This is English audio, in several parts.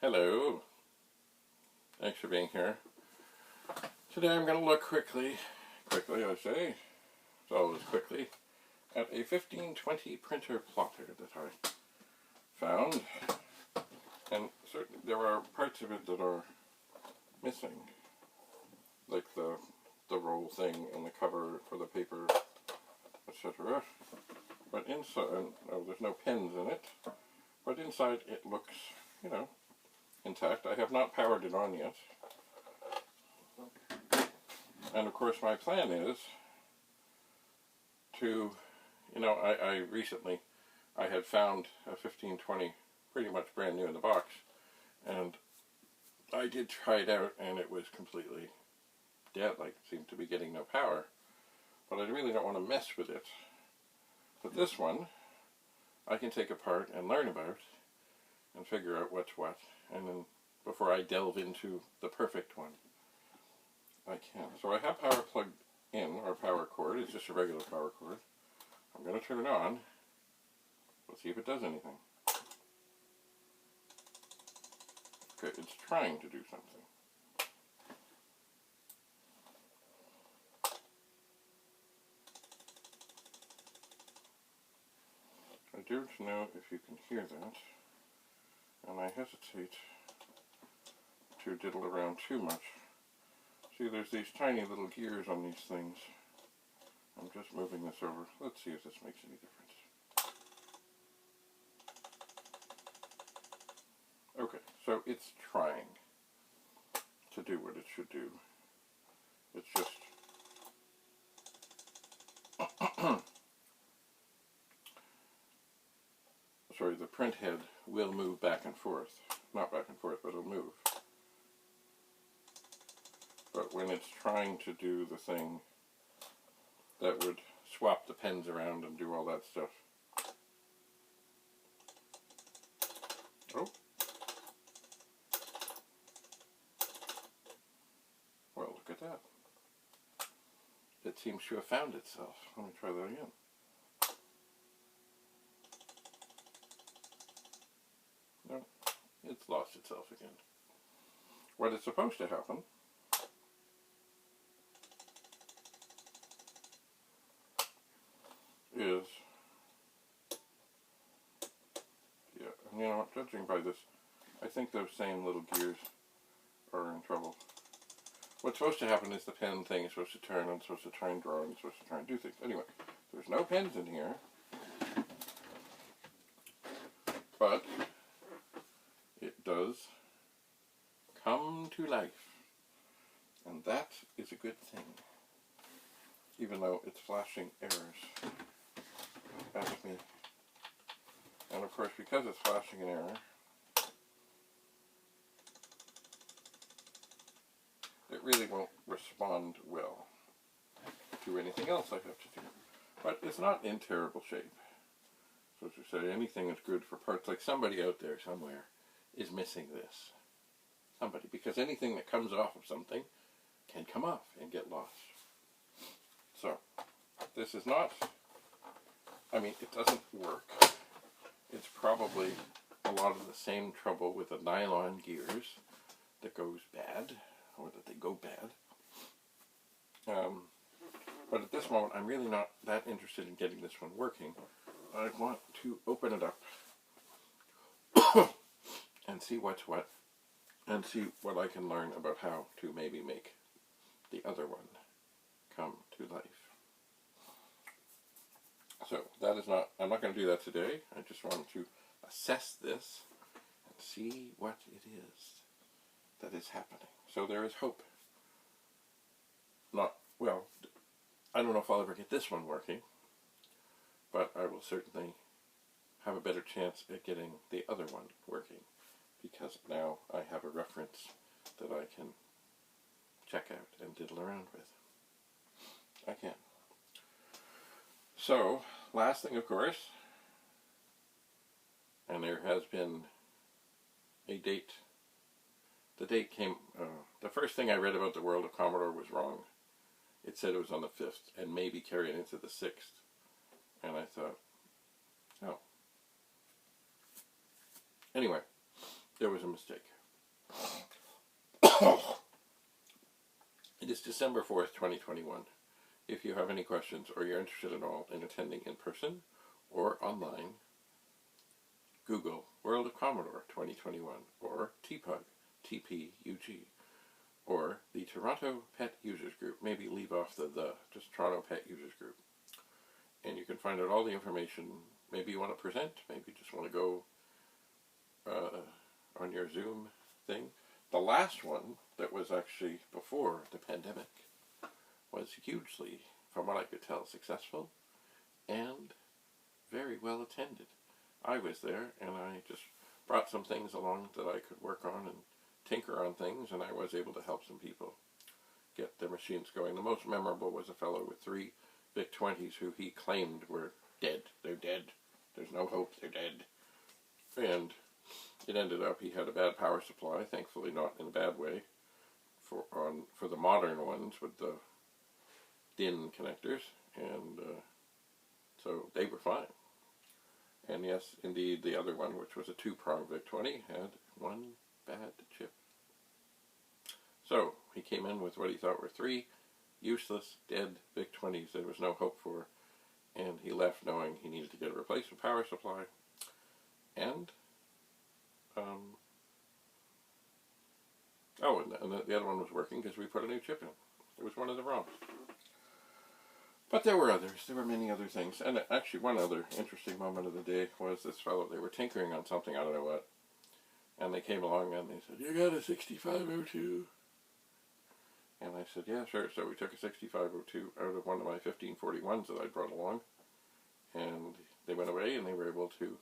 Hello. Thanks for being here. Today I'm going to look quickly I say, it's always quickly, at a 1520 printer plotter that I found. And certainly there are parts of it that are missing, like the roll thing and the cover for the paper, etc. But inside, oh, there's no pens in it, but inside it looks, intact. I have not powered it on yet. And of course my plan is to, I recently, I had found a 1520 pretty much brand new in the box, and I did try it out and it was completely dead, like it seemed to be getting no power. But I really don't want to mess with it. But this one, I can take apart and learn about and figure out what's what, and then before I delve into the perfect one, I can. So I have power plugged in, or power cord. It's just a regular power cord. I'm going to turn it on. Let's see if it does anything. Okay, it's trying to do something. I don't know if you can hear that, and I hesitate to diddle around too much. See, there's these tiny little gears on these things. I'm just moving this over. Let's see if this makes any difference. Okay, so it's trying to do what it should do. It's just sorry, the print head will move back and forth. Not back and forth, but it'll move. But when it's trying to do the thing that would swap the pens around and do all that stuff. Oh. Well, look at that. It seems to have found itself. Let me try that again. No, it's lost itself again. What is supposed to happen is, judging by this, I think those same little gears are in trouble. What's supposed to happen is the pen thing is supposed to turn, and it's supposed to try and draw, and it's supposed to try and do things. Anyway, there's no pens in here, but it does come to life, and that is a good thing, even though it's flashing errors at me. And of course, because it's flashing an error, it really won't respond well to anything else I have to do. But it's not in terrible shape. So as you say, anything is good for parts. Like somebody out there somewhere is missing this. Somebody. Because anything that comes off of something can come off and get lost. So, this is not, it doesn't work. It's probably a lot of the same trouble with the nylon gears that goes bad, or that they go bad. But at this moment, I'm really not that interested in getting this one working. I want to open it up and see what's what, and see what I can learn about how to maybe make the other one come to life. So that is not, I'm not going to do that today. I just want to assess this and see what it is that is happening. So there is hope. I don't know if I'll ever get this one working, but I will certainly have a better chance at getting the other one working, because now I have a reference that I can check out and diddle around with. I can. So, last thing, of course, and there has been a date. The date came, the first thing I read about the world of Commodore was wrong. It said it was on the 5th, and maybe carried into the 6th. And I thought, oh. Anyway, there was a mistake. It is December 4th, 2021. If you have any questions or you're interested at all in attending in person or online, Google World of Commodore 2021 or TPUG, TPUG, or the Toronto Pet Users Group. Maybe leave off the, just Toronto Pet Users Group. And you can find out all the information. Maybe you want to present, maybe you just want to go on your Zoom thing. The last one that was actually before the pandemic was hugely, from what I could tell, successful and very well attended. I was there and I just brought some things along that I could work on and tinker on things, and I was able to help some people get their machines going. The most memorable was a fellow with 3 VIC-20s who he claimed were dead. They're dead. There's no hope. They're dead. And it ended up he had a bad power supply, thankfully not in a bad way, for the modern ones with the DIN connectors, and so they were fine. And yes, indeed, the other one, which was a 2-prong VIC-20, had one bad chip. So he came in with what he thought were 3 useless, dead VIC-20s there was no hope for, and he left knowing he needed to get a replacement power supply. And and the other one was working because we put a new chip in. It was one of the ROMs. But there were others. There were many other things. And actually one other interesting moment of the day was this fellow, they were tinkering on something, I don't know what, and they came along and they said, "You got a 6502? And I said, "Yeah, sure." So we took a 6502 out of one of my 1541s that I brought along, and they went away and they were able to,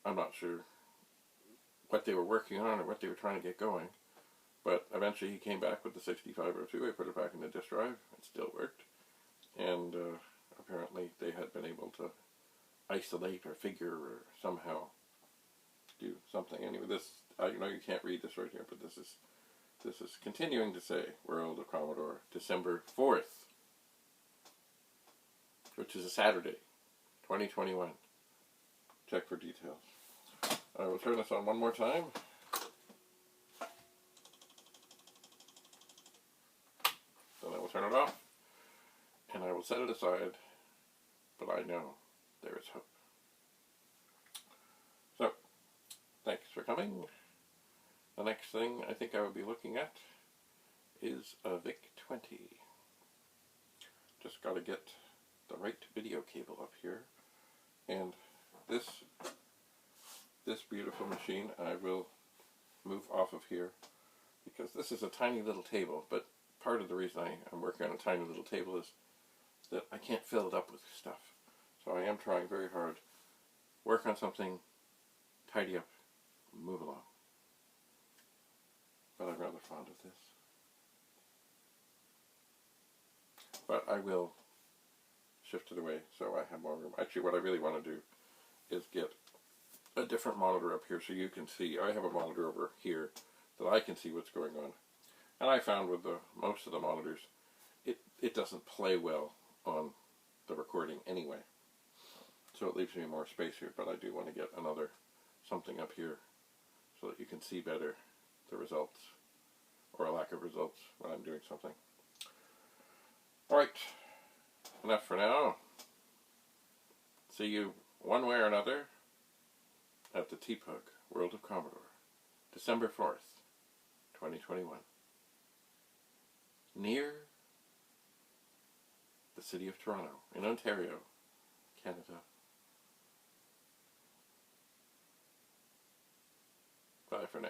I'm not sure what they were working on or what they were trying to get going, but eventually he came back with the 6502. I put it back in the disk drive. It still worked. And apparently they had been able to isolate or figure or somehow do something. Anyway, this, I know you can't read this right here, but this is continuing to say World of Commodore, December 4th, which is a Saturday, 2021. Check for details. I will turn this on one more time. Then I will turn it off. And I will set it aside. But I know there is hope. So, thanks for coming. The next thing I think I will be looking at is a VIC-20. Just got to get the right video cable up here. And this beautiful machine I will move off of here because this is a tiny little table, but part of the reason I'm working on a tiny little table is that I can't fill it up with stuff. So I am trying very hard, work on something, tidy up, move along. But I'm rather fond of this. But I will shift it away so I have more room. Actually, what I really want to do is get a different monitor up here so you can see. I have a monitor over here that I can see what's going on. And I found with most of the monitors, it doesn't play well on the recording anyway. So it leaves me more space here, but I do want to get something up here so that you can see better the results, or a lack of results when I'm doing something. Alright, enough for now. See you one way or another at the TPUG World of Commodore, December 4th, 2021. Near the city of Toronto, in Ontario, Canada. Bye for now.